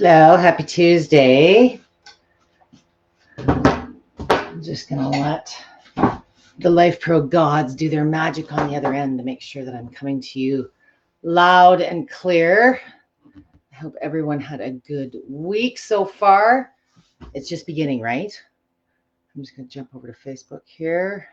Hello, happy Tuesday. I'm just going to let the Life Pro gods do their magic on the other end to make sure that I'm coming to you loud and clear. I hope everyone had a good week so far. It's just beginning, right? I'm just going to jump over to Facebook here.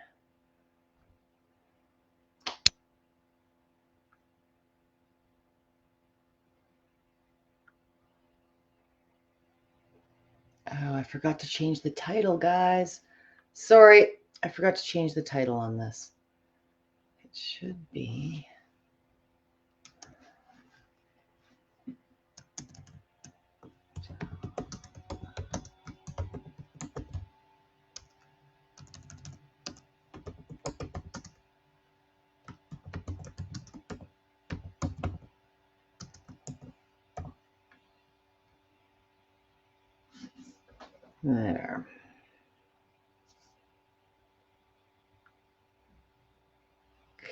Oh, I forgot to change the title, guys. Sorry, I forgot to change the title on this. It should be... There.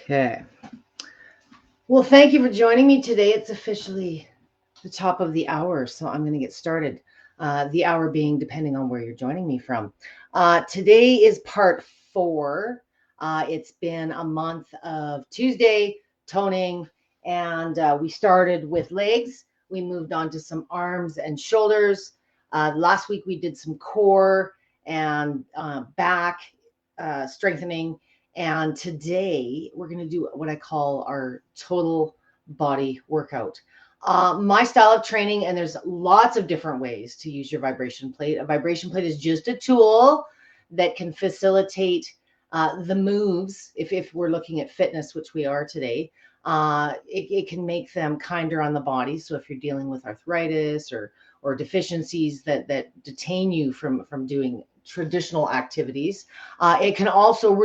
Okay. Well, thank you for joining me today. It's officially the top of the hour, so I'm going to get started. The hour being depending on where you're joining me from. Today is part 4. It's been a month of Tuesday toning, and we started with legs. We moved on to some arms and shoulders. Last week we did some core and back strengthening. And today we're going to do what I call our total body workout. My style of training, and there's lots of different ways to use your vibration plate. A vibration plate is just a tool that can facilitate the moves. If we're looking at fitness, which we are today, it can make them kinder on the body. So if you're dealing with arthritis or deficiencies that detain you from doing traditional activities, it can also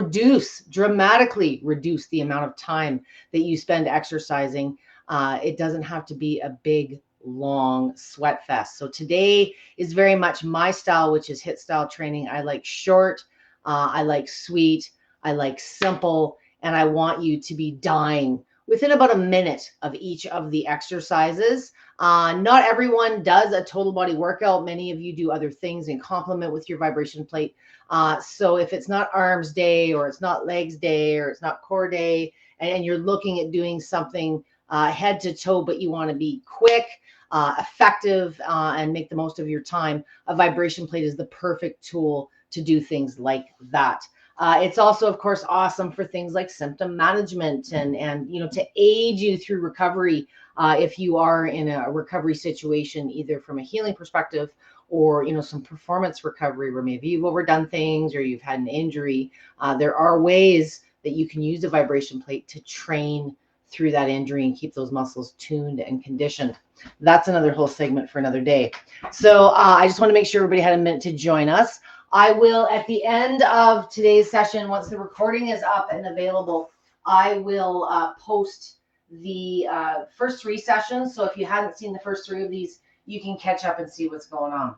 dramatically reduce the amount of time that you spend exercising. It doesn't have to be a big, long sweat fest. So today is very much my style, which is HIIT style training. I like short, I like sweet, I like simple, and I want you to be dying within about a minute of each of the exercises. Not everyone does a total body workout. Many of you do other things in complement with your vibration plate. So if it's not arms day, or it's not legs day, or it's not core day, and you're looking at doing something head to toe, but you want to be quick, effective, and make the most of your time, a vibration plate is the perfect tool to do things like that. It's also, of course, awesome for things like symptom management and to aid you through recovery if you are in a recovery situation, either from a healing perspective or some performance recovery where maybe you've overdone things or you've had an injury. There are ways that you can use a vibration plate to train through that injury and keep those muscles tuned and conditioned. That's another whole segment for another day. So I just want to make sure everybody had a minute to join us. I will, at the end of today's session, once the recording is up and available, I will post the first 3 sessions. So if you hadn't seen the first 3 of these, you can catch up and see what's going on.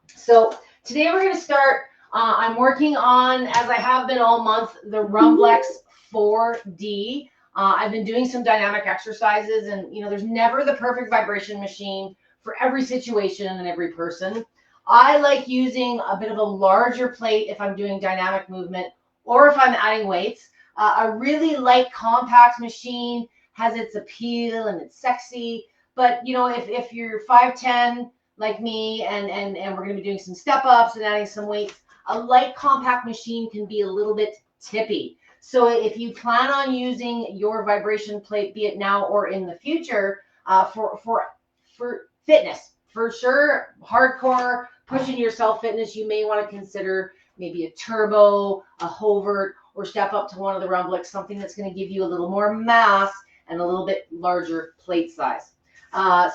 So today we're going to start. I'm working on, as I have been all month, the Rumblex 4D. I've been doing some dynamic exercises, and there's never the perfect vibration machine for every situation and every person. I like using a bit of a larger plate if I'm doing dynamic movement or if I'm adding weights. A really light, compact machine has its appeal and it's sexy. But if you're 5'10" like me, and we're going to be doing some step ups and adding some weights, a light, compact machine can be a little bit tippy. So if you plan on using your vibration plate, be it now or in the future, for fitness, for sure, hardcore, pushing yourself fitness, you may want to consider maybe a turbo, a hovert, or step up to one of the Rumblex, something that's going to give you a little more mass and a little bit larger plate size.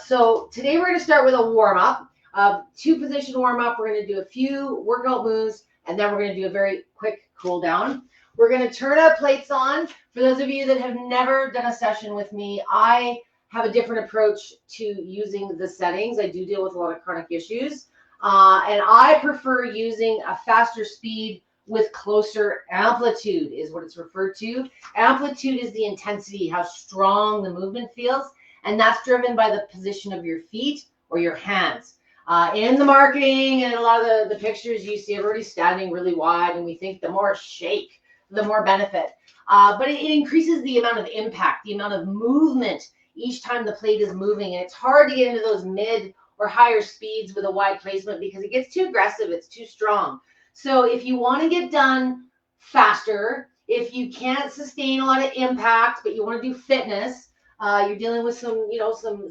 So today we're going to start with a warm-up, 2-position warm-up. We're going to do a few workout moves, and then we're going to do a very quick cool down. We're going to turn our plates on. For those of you that have never done a session with me, I have a different approach to using the settings. I do deal with a lot of chronic issues, and I prefer using a faster speed with closer amplitude is what it's referred to. Amplitude is the intensity, how strong the movement feels, and that's driven by the position of your feet or your hands. In the marketing and a lot of the pictures, you see everybody standing really wide, and we think the more shake, the more benefit. But it increases the amount of impact, the amount of movement each time the plate is moving. And it's hard to get into those mid or higher speeds with a wide placement because it gets too aggressive, it's too strong. So if you want to get done faster, if you can't sustain a lot of impact, but you want to do fitness, you're dealing with some,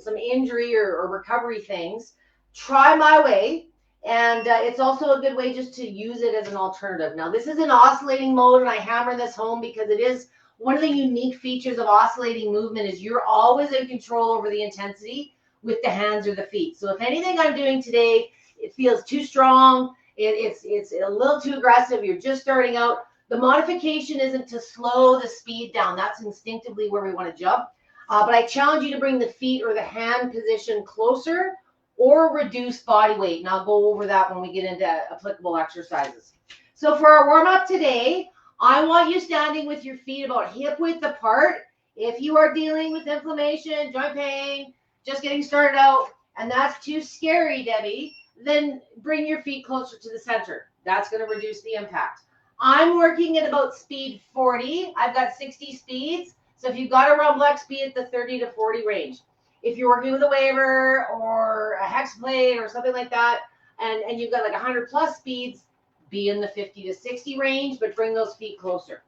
some injury or recovery things, try my way. And it's also a good way just to use it as an alternative. Now, this is an oscillating mode, and I hammer this home because it is one of the unique features of oscillating movement is you're always in control over the intensity with the hands or the feet. So if anything I'm doing today, it feels too strong, it's a little too aggressive, you're just starting out, the modification isn't to slow the speed down. That's instinctively where we want to jump. But I challenge you to bring the feet or the hand position closer or reduce body weight. And I'll go over that when we get into applicable exercises. So for our warm-up today, I want you standing with your feet about hip width apart. If you are dealing with inflammation, joint pain, just getting started out, and that's too scary, Debbie, then bring your feet closer to the center. That's going to reduce the impact. I'm working at about speed 40. I've got 60 speeds. So if you've got a Rumblex, be at the 30 to 40 range. If you're working with a waiver or a hex plate or something like that, and you've got like 100 plus speeds, be in the 50 to 60 range, but bring those feet closer.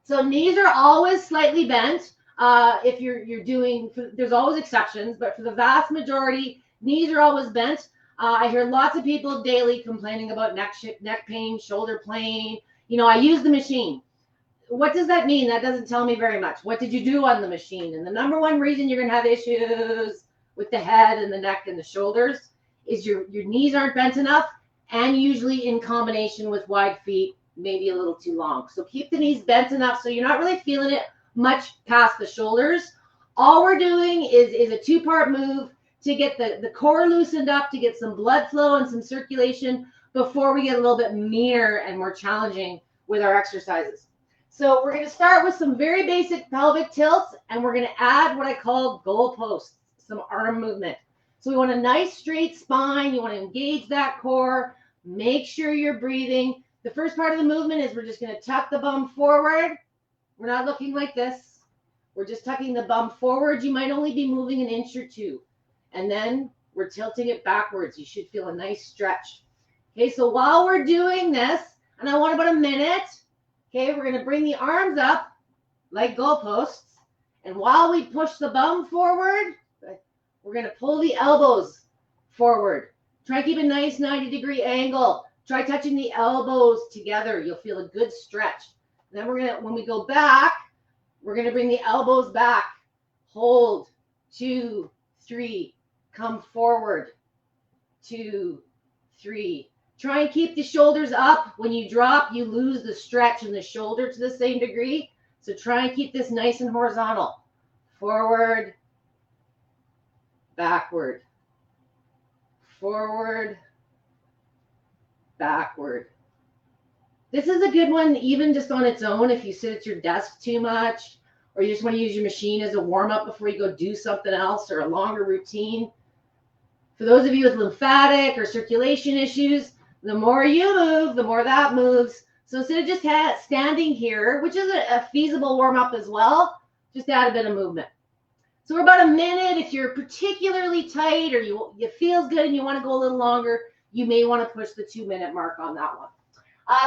So knees are always slightly bent. If you're doing, there's always exceptions, but for the vast majority, knees are always bent. I hear lots of people daily complaining about neck pain, shoulder pain. I use the machine. What does that mean? That doesn't tell me very much. What did you do on the machine? And the number one reason you're going to have issues with the head and the neck and the shoulders is your knees aren't bent enough, and usually in combination with wide feet, maybe a little too long. So keep the knees bent enough so you're not really feeling it much past the shoulders. All we're doing is a two-part move to get the core loosened up, to get some blood flow and some circulation before we get a little bit meaner and more challenging with our exercises. So we're going to start with some very basic pelvic tilts, and we're going to add what I call goalposts, some arm movement. So we want a nice straight spine. You want to engage that core. Make sure you're breathing. The first part of the movement is we're just going to tuck the bum forward. We're not looking like this. We're just tucking the bum forward. You might only be moving an inch or two. And then we're tilting it backwards. You should feel a nice stretch. Okay, so while we're doing this, and I want about a minute, okay, we're going to bring the arms up like goalposts. And while we push the bum forward, we're going to pull the elbows forward. Try to keep a nice 90-degree angle. Try touching the elbows together. You'll feel a good stretch. And then when we go back, we're going to bring the elbows back. Hold, 2, 3, come forward, 2, 3. Try and keep the shoulders up. When you drop, you lose the stretch in the shoulder to the same degree. So try and keep this nice and horizontal. Forward, backward, forward, backward. This is a good one even just on its own if you sit at your desk too much, or you just want to use your machine as a warm-up before you go do something else or a longer routine. For those of you with lymphatic or circulation issues, the more you move, the more that moves. So instead of just standing here, which is a feasible warm-up as well, just add a bit of movement. So we're about a minute. If you're particularly tight or it feels good and you want to go a little longer, you may want to push the 2-minute mark on that one.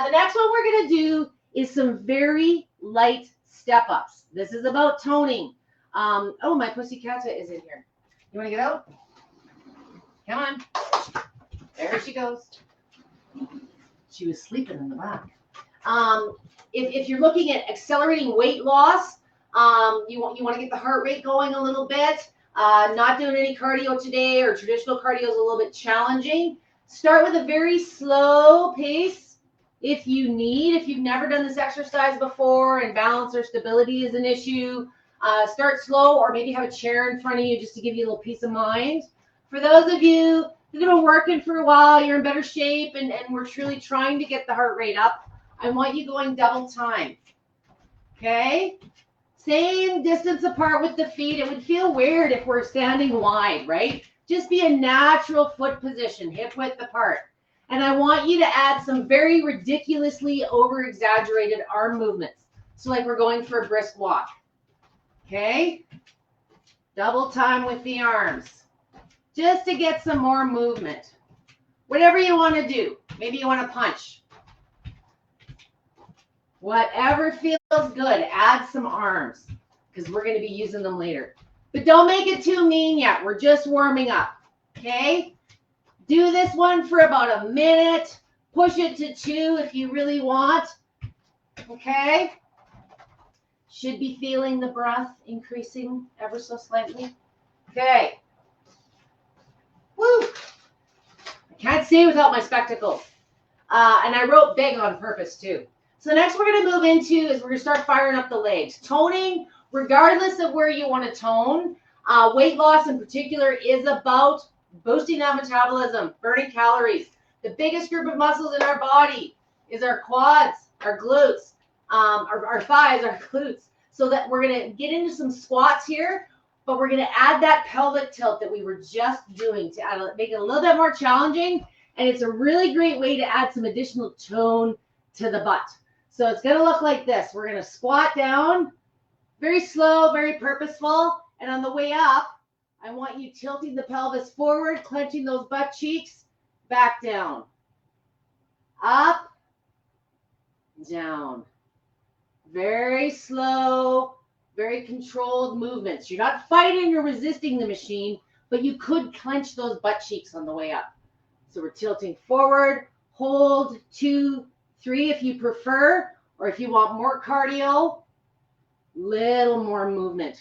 The next one we're going to do is some very light step-ups. This is about toning. Oh, my pussycat is in here. You want to get out? Come on. There she goes. She was sleeping in the back. If you're looking at accelerating weight loss, you want to get the heart rate going a little bit. Not doing any cardio today, or traditional cardio is a little bit challenging. Start with a very slow pace. If you've never done this exercise before and balance or stability is an issue, start slow, or maybe have a chair in front of you just to give you a little peace of mind. For those of you who've been working for a while, you're in better shape, and we're truly trying to get the heart rate up, I want you going double time. Okay? Same distance apart with the feet. It would feel weird if we're standing wide, right? Just be a natural foot position, hip width apart. And I want you to add some very ridiculously over-exaggerated arm movements. So like we're going for a brisk walk. Okay? Double time with the arms. Just to get some more movement. Whatever you want to do. Maybe you want to punch. Whatever feels good. Add some arms because we're going to be using them later. But don't make it too mean yet. We're just warming up. Okay? Do this one for about a minute. Push it to 2 if you really want. Okay? Should be feeling the breath increasing ever so slightly. Okay. Woo! I can't see without my spectacles. And I wrote big on purpose too. So the next we're going to move into is we're going to start firing up the legs. Toning, regardless of where you want to tone, weight loss in particular is about boosting that metabolism, burning calories. The biggest group of muscles in our body is our quads, our glutes, our thighs, our glutes. So that we're going to get into some squats here, but we're going to add that pelvic tilt that we were just doing to make it a little bit more challenging. And it's a really great way to add some additional tone to the butt. So it's going to look like this. We're going to squat down, very slow, very purposeful. And on the way up, I want you tilting the pelvis forward, clenching those butt cheeks, back down, up, down. Very slow, very controlled movements. You're not fighting or resisting the machine, but you could clench those butt cheeks on the way up. So we're tilting forward, hold, 2, 3 if you prefer, or if you want more cardio, little more movement.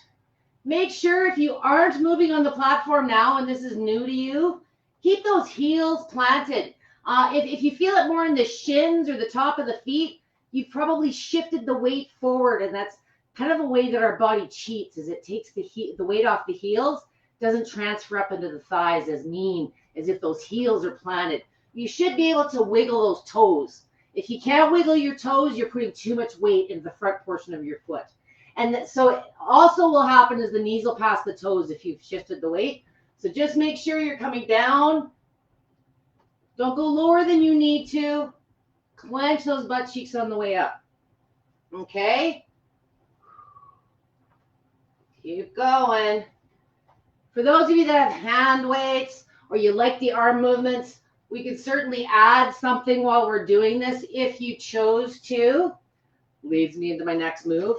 Make sure if you aren't moving on the platform now and this is new to you, keep those heels planted. If you feel it more in the shins or the top of the feet, you've probably shifted the weight forward, and that's kind of a way that our body cheats, is it takes the weight off the heels, doesn't transfer up into the thighs as mean as if those heels are planted. You should be able to wiggle those toes. If you can't wiggle your toes, you're putting too much weight into the front portion of your foot. And so also will happen is the knees will pass the toes if you've shifted the weight. So just make sure you're coming down. Don't go lower than you need to. Clench those butt cheeks on the way up. Okay? Keep going. For those of you that have hand weights or you like the arm movements, we could certainly add something while we're doing this if you chose to. Leads me into my next move.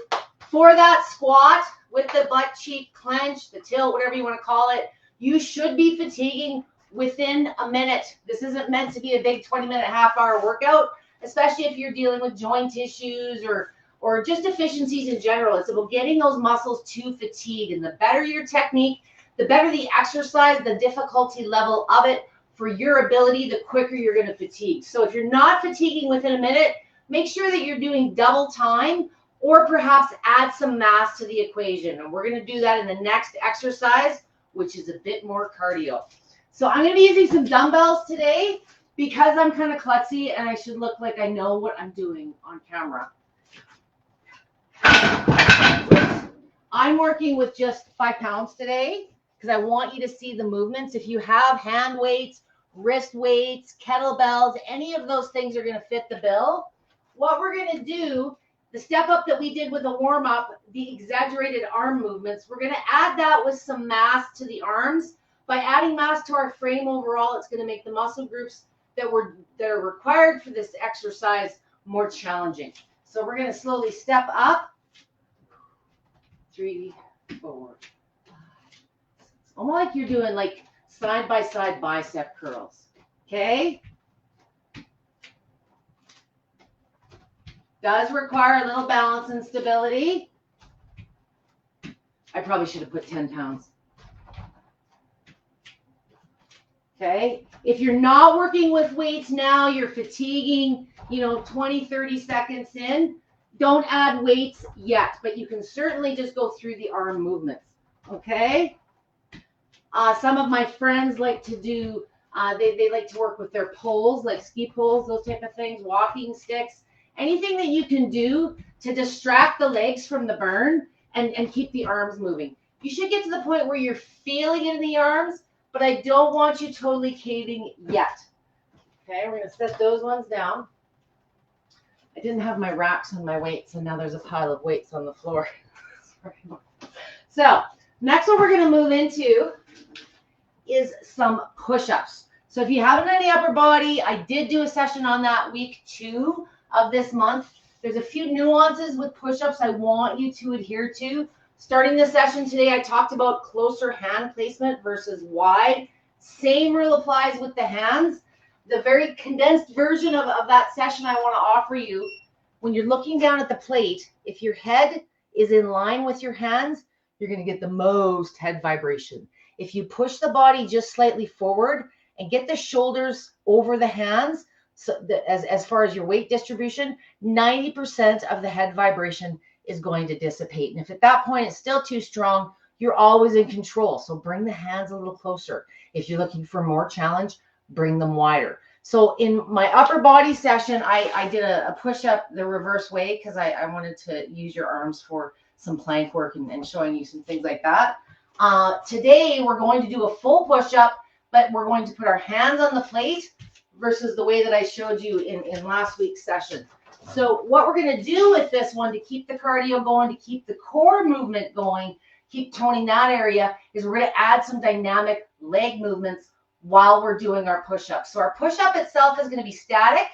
For that squat with the butt cheek clench, the tilt, whatever you want to call it, you should be fatiguing within a minute. This isn't meant to be a big 20-minute, half-hour workout, especially if you're dealing with joint issues or just deficiencies in general. It's about getting those muscles to fatigue. And the better your technique, the better the exercise, the difficulty level of it for your ability, the quicker you're going to fatigue. So if you're not fatiguing within a minute, make sure that you're doing double time or perhaps add some mass to the equation. And we're going to do that in the next exercise, which is a bit more cardio. So I'm going to be using some dumbbells today because I'm kind of klutzy and I should look like I know what I'm doing on camera. I'm working with just 5 pounds today because I want you to see the movements. If you have hand weights, wrist weights, kettlebells, any of those things are going to fit the bill. What we're going to do, the step up that we did with the warm up, the exaggerated arm movements, we're going to add that with some mass to the arms. By adding mass to our frame overall, it's going to make the muscle groups that are required for this exercise more challenging. So we're going to slowly step up. 3, 4, 5, 6. Almost like you're doing like side-by-side bicep curls. Okay? Does require a little balance and stability. I probably should have put 10 pounds. Okay? If you're not working with weights now, you're fatiguing, 20, 30 seconds in, don't add weights yet, but you can certainly just go through the arm movements. Okay? Some of my friends like to do, they like to work with their poles, like ski poles, those type of things, walking sticks, anything that you can do to distract the legs from the burn and keep the arms moving. You should get to the point where you're feeling it in the arms, but I don't want you totally caving yet. Okay, we're going to set those ones down. I didn't have my racks and my weights, and now there's a pile of weights on the floor. So next one we're going to move into is some push-ups. So if you haven't done any upper body, I did do a session on that week 2 of this month. There's a few nuances with push-ups I want you to adhere to. Starting the session today, I talked about closer hand placement versus wide. Same rule applies with the hands. The very condensed version of that session I want to offer you, when you're looking down at the plate, if your head is in line with your hands, you're going to get the most head vibration. If you push the body just slightly forward and get the shoulders over the hands, so as far as your weight distribution, 90% of the head vibration is going to dissipate. And if at that point it's still too strong, you're always in control. So bring the hands a little closer. If you're looking for more challenge, bring them wider. So in my upper body session, I did a push-up the reverse way because I wanted to use your arms for some plank work and showing you some things like that. Today, we're going to do a full push-up, but we're going to put our hands on the plate versus the way that I showed you in last week's session. So what we're going to do with this one to keep the cardio going, to keep the core movement going, keep toning that area, is we're going to add some dynamic leg movements while we're doing our push-up. So our push-up itself is going to be static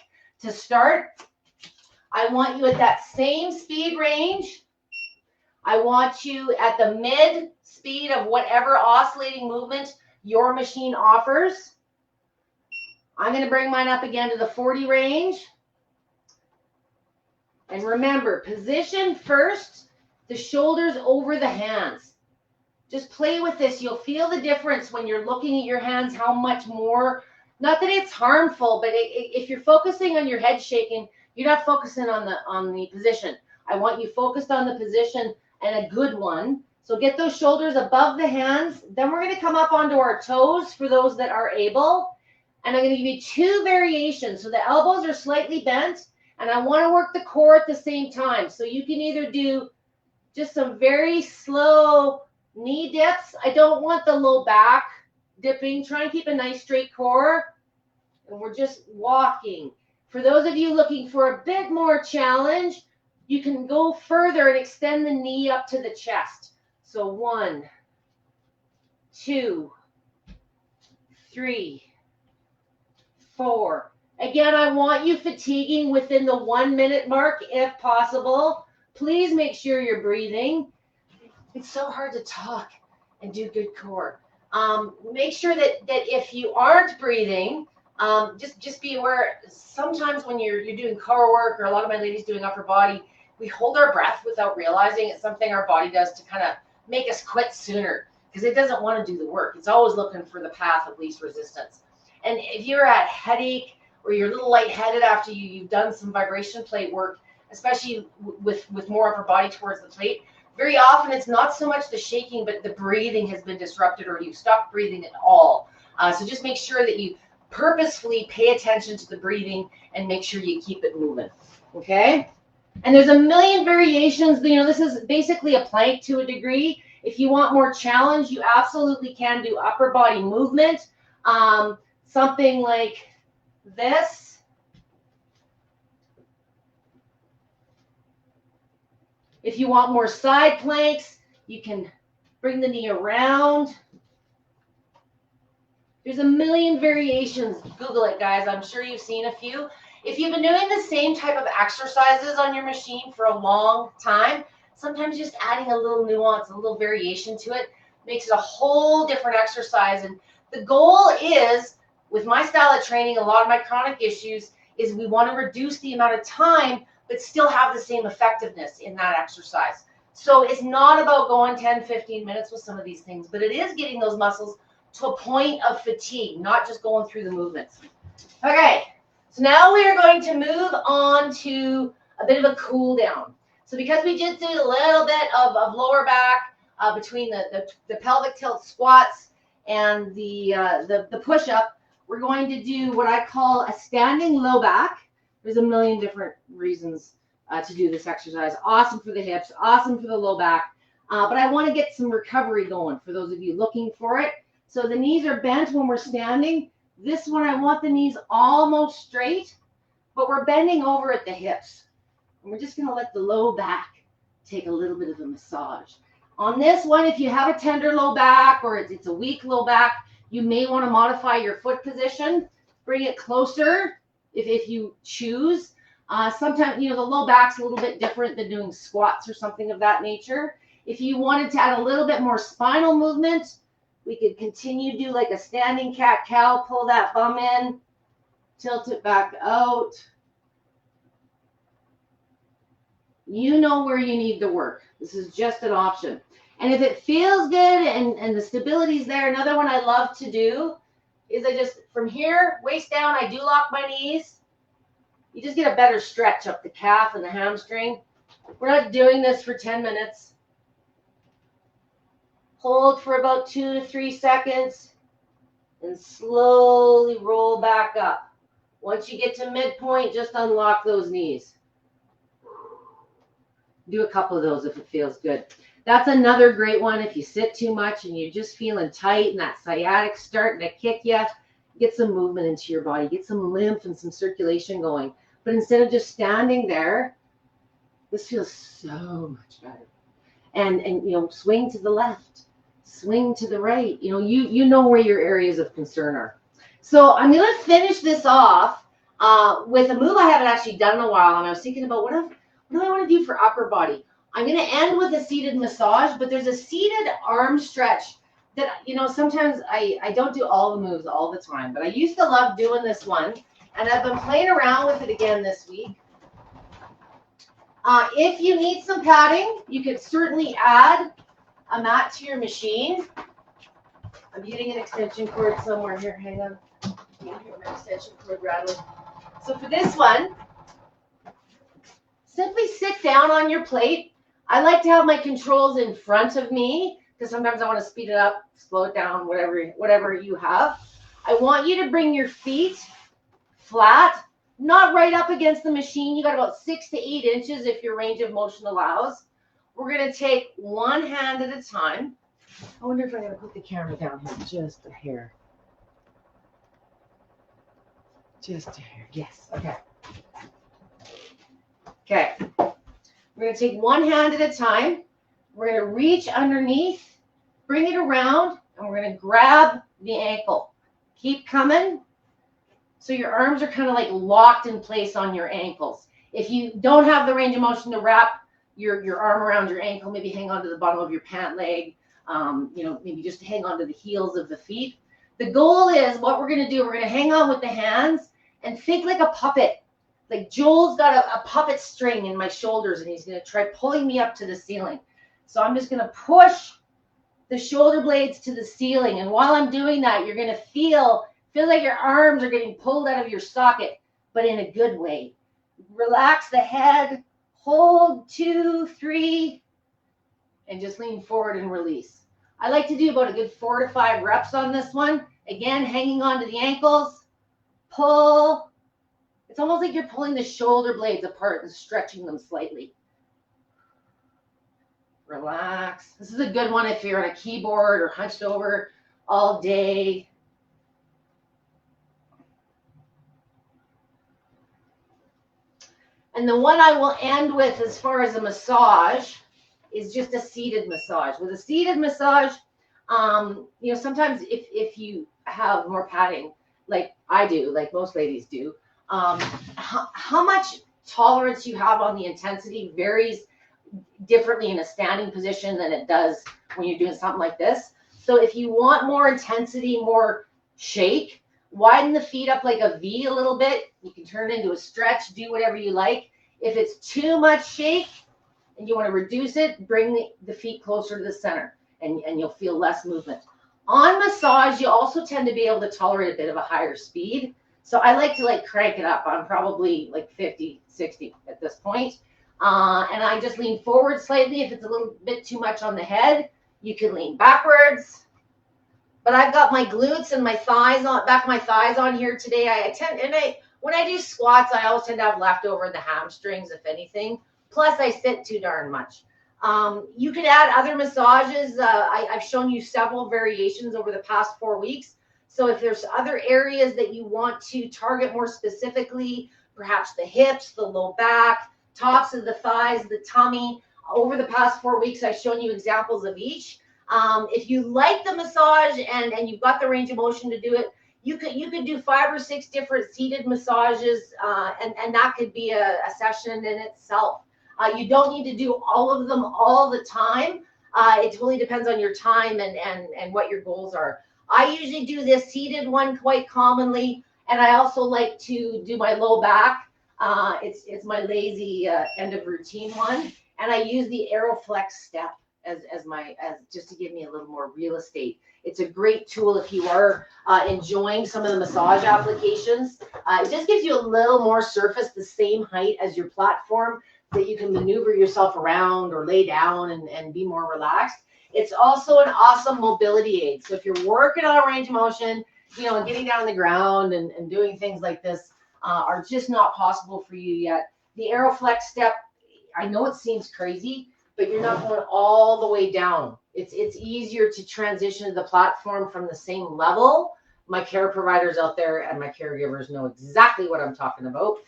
to start. I want you at that same speed range. I want you at the mid speed of whatever oscillating movement your machine offers. I'm going to bring mine up again to the 40 range. And remember, position first, the shoulders over the hands. Just play with this. You'll feel the difference when you're looking at your hands, how much more, not that it's harmful, but if you're focusing on your head shaking, you're not focusing on the position. I want you focused on the position and a good one. So get those shoulders above the hands. Then we're going to come up onto our toes for those that are able. And I'm going to give you 2 variations. So the elbows are slightly bent, and I want to work the core at the same time. So you can either do just some very slow knee dips. I don't want the low back dipping. Try and keep a nice straight core. And we're just walking. For those of you looking for a bit more challenge, you can go further and extend the knee up to the chest. So 1, 2, 3, 4. Again, I want you fatiguing within the 1 minute mark if possible. Please make sure you're breathing. It's so hard to talk and do good core. Make sure that if you aren't breathing, just be aware. Sometimes when you're doing core work, or a lot of my ladies doing upper body, we hold our breath without realizing it's something our body does to kind of make us quit sooner because it doesn't want to do the work. It's always looking for the path of least resistance. And if you're at headache or you're a little lightheaded after you've done some vibration plate work, especially with more upper body towards the plate, very often it's not so much the shaking, but the breathing has been disrupted or you've stopped breathing at all. So just make sure that you purposefully pay attention to the breathing and make sure you keep it moving. Okay? And there's a million variations. This is basically a plank to a degree. If you want more challenge, you absolutely can do upper body movement. Something like this. If you want more side planks, you can bring the knee around. There's a million variations. Google it, guys. I'm sure you've seen a few. If you've been doing the same type of exercises on your machine for a long time, sometimes just adding a little nuance, a little variation to it makes it a whole different exercise. And the goal is, with my style of training, a lot of my chronic issues, is we want to reduce the amount of time but still have the same effectiveness in that exercise. So it's not about going 10, 15 minutes with some of these things, but it is getting those muscles to a point of fatigue, not just going through the movements. Okay, so now we are going to move on to a bit of a cool down. So because we just did a little bit of lower back between the pelvic tilt squats and the push-up, we're going to do what I call a standing low back. There's a million different reasons to do this exercise. Awesome for the hips, awesome for the low back. But I want to get some recovery going for those of you looking for it. So the knees are bent when we're standing. This one, I want the knees almost straight, but we're bending over at the hips. And we're just going to let the low back take a little bit of a massage. On this one, if you have a tender low back or it's a weak low back, you may want to modify your foot position. Bring it closer if you choose. Sometimes, the low back's a little bit different than doing squats or something of that nature. If you wanted to add a little bit more spinal movement, we could continue to do like a standing cat-cow, pull that bum in, tilt it back out. You know where you need to work. This is just an option. And if it feels good and the stability's there, another one I love to do is I just, from here, waist down, I do lock my knees. You just get a better stretch up the calf and the hamstring. We're not doing this for 10 minutes. Hold for about 2 to 3 seconds and slowly roll back up. Once you get to midpoint, just unlock those knees. Do a couple of those if it feels good. That's another great one. If you sit too much and you're just feeling tight and that sciatic starting to kick you, get some movement into your body, get some lymph and some circulation going. But instead of just standing there, this feels so much better. And swing to the left, swing to the right. You know where your areas of concern are. So I'm going to finish this off with a move I haven't actually done in a while. And I was thinking about what do I want to do for upper body? I'm going to end with a seated massage, but there's a seated arm stretch that, sometimes I don't do all the moves all the time, but I used to love doing this one, and I've been playing around with it again this week. If you need some padding, you could certainly add a mat to your machine. I'm getting an extension cord somewhere here. Hang on. I can hear my extension cord rattling. So for this one, simply sit down on your plate. I like to have my controls in front of me because sometimes I want to speed it up, slow it down, whatever you have. I want you to bring your feet flat, not right up against the machine. You got about 6 to 8 inches if your range of motion allows. We're going to take one hand at a time. I wonder if I'm going to put the camera down here just a hair. Just a hair. Yes. Okay. Okay. We're going to take one hand at a time. We're going to reach underneath, bring it around, and we're going to grab the ankle. Keep coming. So your arms are kind of like locked in place on your ankles. If you don't have the range of motion to wrap your arm around your ankle, maybe hang on to the bottom of your pant leg, maybe just hang on to the heels of the feet. The goal is what we're going to do. We're going to hang on with the hands and think like a puppet. Like Joel's got a puppet string in my shoulders and he's going to try pulling me up to the ceiling. So I'm just going to push the shoulder blades to the ceiling. And while I'm doing that, you're going to feel like your arms are getting pulled out of your socket, but in a good way. Relax the head, hold 2, 3, and just lean forward and release. I like to do about a good 4 to 5 reps on this one. Again, hanging onto the ankles, pull. It's almost like you're pulling the shoulder blades apart and stretching them slightly. Relax. This is a good one if you're on a keyboard or hunched over all day. And the one I will end with as far as a massage is just a seated massage. With a seated massage, sometimes if you have more padding, like I do, like most ladies do, how much tolerance you have on the intensity varies differently in a standing position than it does when you're doing something like this. So if you want more intensity, more shake, widen the feet up like a V a little bit. You can turn it into a stretch, do whatever you like. If it's too much shake and you want to reduce it, bring the feet closer to the center and you'll feel less movement. On massage, you also tend to be able to tolerate a bit of a higher speed. So I like to crank it up. I'm probably 50, 60 at this point. And I just lean forward slightly. If it's a little bit too much on the head, you can lean backwards. But I've got my glutes and my thighs on, back of my thighs on here today. When I do squats, I always tend to have leftover in the hamstrings, if anything. Plus, I sit too darn much. You can add other massages. I've shown you several variations over the past 4 weeks. So if there's other areas that you want to target more specifically, perhaps the hips, the low back, tops of the thighs, the tummy, over the past 4 weeks, I've shown you examples of each. If you like the massage and you've got the range of motion to do it, you could do 5 or 6 different seated massages, and that could be a session in itself. You don't need to do all of them all the time. It totally depends on your time and what your goals are. I usually do this seated one quite commonly, and I also like to do my low back. It's my lazy end of routine one, and I use the Aeroflex step as just to give me a little more real estate. It's a great tool if you are enjoying some of the massage applications. It just gives you a little more surface, the same height as your platform, that you can maneuver yourself around or lay down and be more relaxed. It's also an awesome mobility aid. So if you're working on a range of motion, and getting down on the ground and doing things like this are just not possible for you yet, the Aeroflex step, I know it seems crazy, but you're not going all the way down. It's easier to transition to the platform from the same level. My care providers out there and my caregivers know exactly what I'm talking about,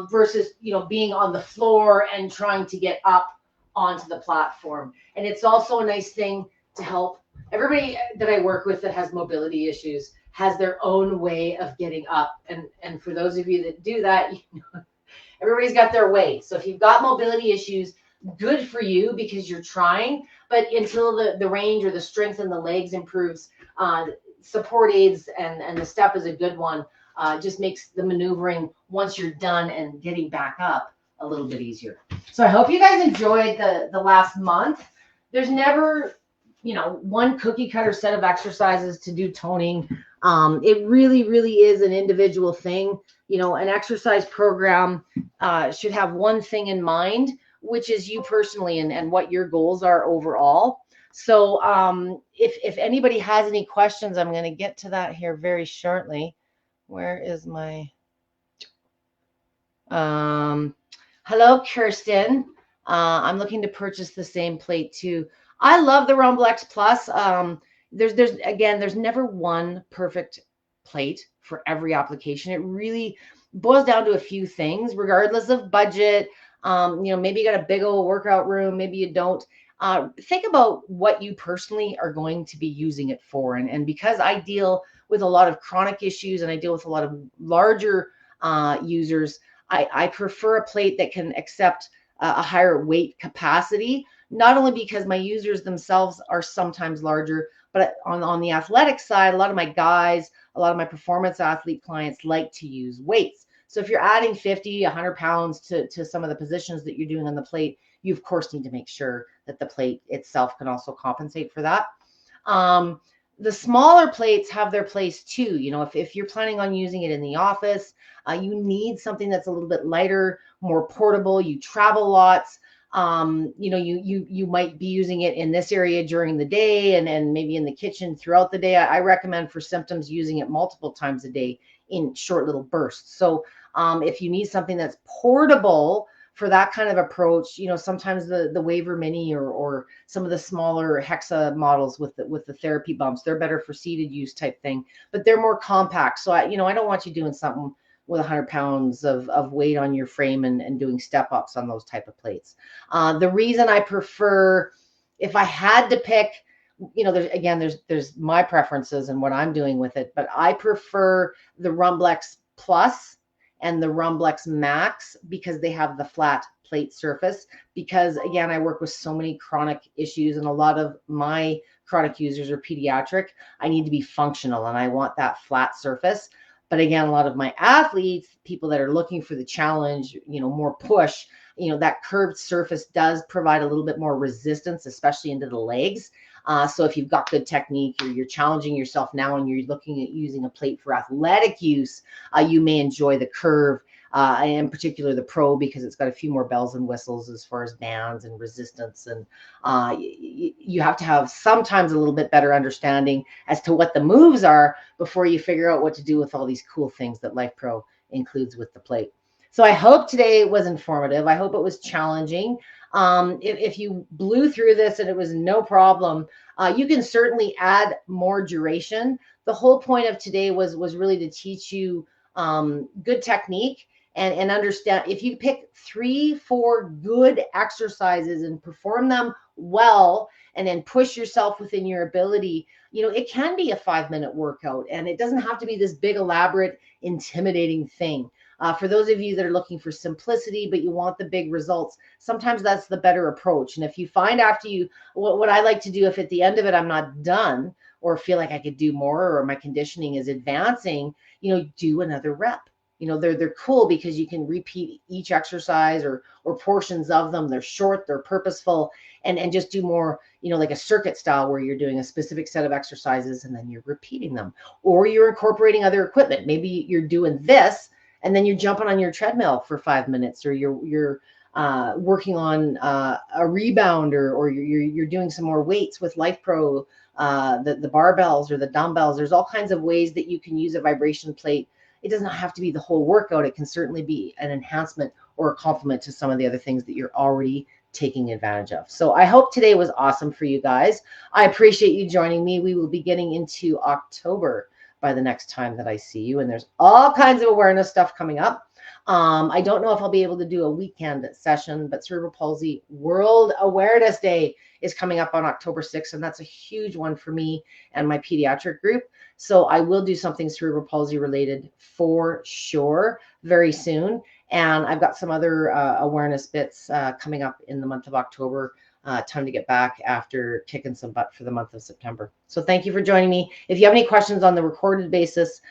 versus being on the floor and trying to get up onto the platform. And it's also a nice thing to help everybody that I work with that has mobility issues has their own way of getting up. And for those of you that do that, everybody's got their way. So if you've got mobility issues, good for you because you're trying. But until the range or the strength in the legs improves, support aids and the step is a good one. Just makes the maneuvering once you're done and getting back up a little bit easier. So I hope you guys enjoyed the last month. There's never, one cookie cutter set of exercises to do toning. It really, really is an individual thing. An exercise program should have one thing in mind, which is you personally and what your goals are overall. So if anybody has any questions, I'm going to get to that here very shortly. Where is my hello, Kirsten. I'm looking to purchase the same plate too. I love the Rumblex Plus. There's never one perfect plate for every application. It really boils down to a few things, regardless of budget. Maybe you got a big old workout room, maybe you don't. Think about what you personally are going to be using it for. And because I deal with a lot of chronic issues and I deal with a lot of larger users, I prefer a plate that can accept a higher weight capacity, not only because my users themselves are sometimes larger, but on the athletic side, a lot of my guys, a lot of my performance athlete clients like to use weights. So if you're adding 50, 100 pounds to some of the positions that you're doing on the plate, you of course need to make sure that the plate itself can also compensate for that. The smaller plates have their place too. If you're planning on using it in the office, you need something that's a little bit lighter, more portable. You travel lots. You might be using it in this area during the day and maybe in the kitchen throughout the day. I recommend for symptoms using it multiple times a day in short little bursts. So if you need something that's portable for that kind of approach, sometimes the Waiver Mini or some of the smaller Hexa models with the therapy bumps, they're better for seated use type thing, but they're more compact. So I don't want you doing something with 100 pounds of weight on your frame and doing step ups on those type of plates. The reason I prefer, if I had to pick, there's my preferences and what I'm doing with it, but I prefer the Rumblex Plus and the Rumblex Max because they have the flat plate surface. Because again, I work with so many chronic issues and a lot of my chronic users are pediatric. I need to be functional and I want that flat surface. But again, a lot of my athletes, people that are looking for the challenge, more push, that curved surface does provide a little bit more resistance, especially into the legs. So if you've got good technique or you're challenging yourself now and you're looking at using a plate for athletic use, you may enjoy the curve, in particular the Pro, because it's got a few more bells and whistles as far as bands and resistance. And you have to have sometimes a little bit better understanding as to what the moves are before you figure out what to do with all these cool things that Life Pro includes with the plate. So I hope today was informative. I hope it was challenging. If you blew through this and it was no problem, you can certainly add more duration. The whole point of today was really to teach you good technique and understand. If you pick 3, 4 good exercises and perform them well, and then push yourself within your ability, it can be a 5-minute workout, and it doesn't have to be this big, elaborate, intimidating thing. For those of you that are looking for simplicity, but you want the big results, sometimes that's the better approach. And if you find after what I like to do, if at the end of it I'm not done or feel like I could do more or my conditioning is advancing, do another rep. They're cool because you can repeat each exercise or portions of them. They're short, they're purposeful, and just do more, like a circuit style where you're doing a specific set of exercises and then you're repeating them, or you're incorporating other equipment. Maybe you're doing this and then you're jumping on your treadmill for 5 minutes, or you're working on a rebound, or you're doing some more weights with Life Pro, the barbells or the dumbbells. There's all kinds of ways that you can use a vibration plate. It doesn't have to be the whole workout. It can certainly be an enhancement or a complement to some of the other things that you're already taking advantage of. So I hope today was awesome for you guys. I appreciate you joining me. We will be getting into October by the next time that I see you, and there's all kinds of awareness stuff coming up. I don't know if I'll be able to do a weekend session, but Cerebral Palsy World Awareness Day is coming up on October 6th, and that's a huge one for me and my pediatric group. So I will do something cerebral palsy related for sure very soon. And I've got some other awareness bits coming up in the month of October. Time to get back after kicking some butt for the month of September. So thank you for joining me. If you have any questions on the recorded basis,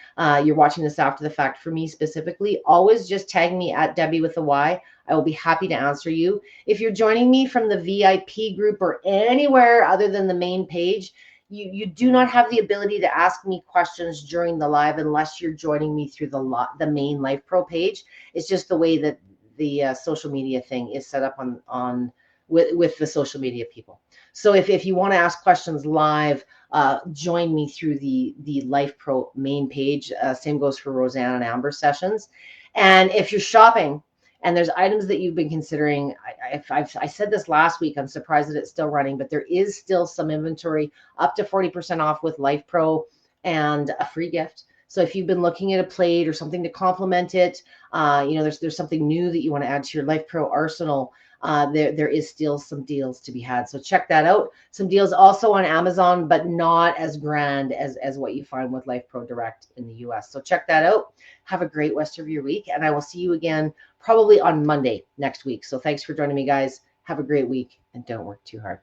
you're watching this after the fact, for me specifically, always just tag me at Debbie with a Y. I will be happy to answer you. If you're joining me from the VIP group or anywhere other than the main page, you do not have the ability to ask me questions during the live unless you're joining me through the main Life Pro page. It's just the way that the social media thing is set up on with the social media people. So if you want to ask questions live, join me through the Life Pro main page. Same goes for Roseanne and Amber sessions. And if you're shopping and there's items that you've been considering, I said this last week, I'm surprised that it's still running, but there is still some inventory up to 40% off with Life Pro and a free gift. So if you've been looking at a plate or something to complement it, there's something new that you want to add to your Life Pro arsenal, there is still some deals to be had. So check that out. Some deals also on Amazon, but not as grand as what you find with Life Pro Direct in the US. So check that out. Have a great rest of your week, and I will see you again probably on Monday next week. So thanks for joining me, guys. Have a great week, and don't work too hard.